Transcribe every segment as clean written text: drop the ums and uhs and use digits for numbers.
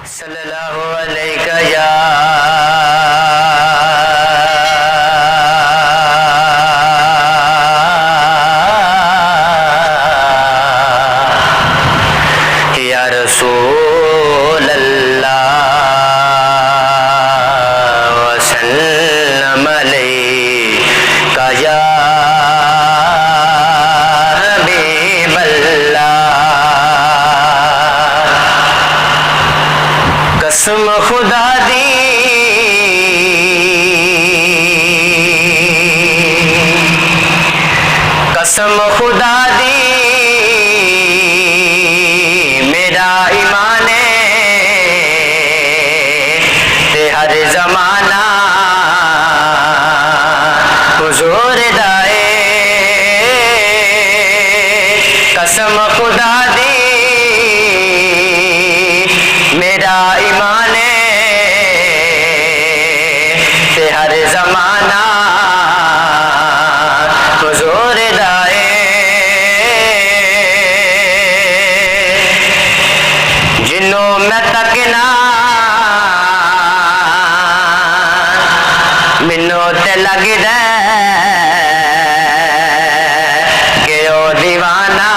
सल्लल्लाहु अलैका या रसूल अल्लाह वसल्लम अलैका या हबीब अल्लाह। कसम खुदा दी कसम खुदा दी मेरा ईमान ते हर जमाना हुजूर दाए। कसम खुदा दी मेरा ईमान ते हर जमाना हुजूर दाए। जिन्हों मैं तकना मैनू ते लगदा कि ओ दीवाना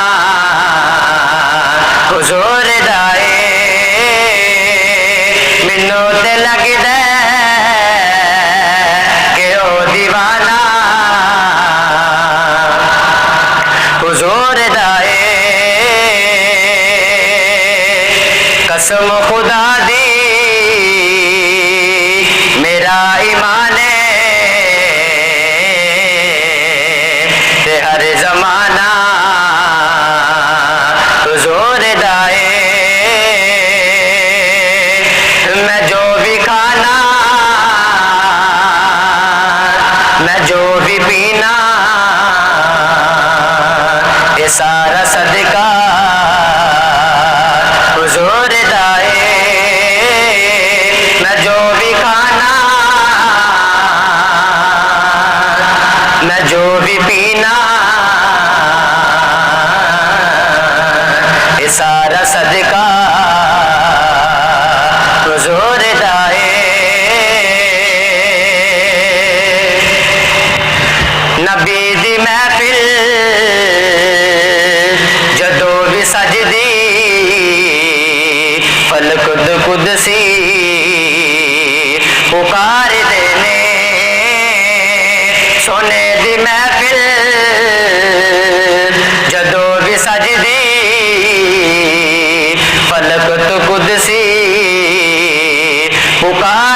हुजूर दाए। मैनू ते लगदा कि ओ दीवाना हुजूर दाए। कसम खुदा दी मेरा ईमान ते हर जमाना हुजूर दाए। मैं जो भी खाना मैं जो भी पीना ये सारा सदका हुजूर दाए। मैं जो भी खाना मैं जो भी पीना ये सारा सदका हुजूर दाए। नबी दी महफिल जदों भी सजदी फल खुद कुदसी पुकार देने। सोने दी महफिल जदों भी सजदी फल खुद कुदसी पुकार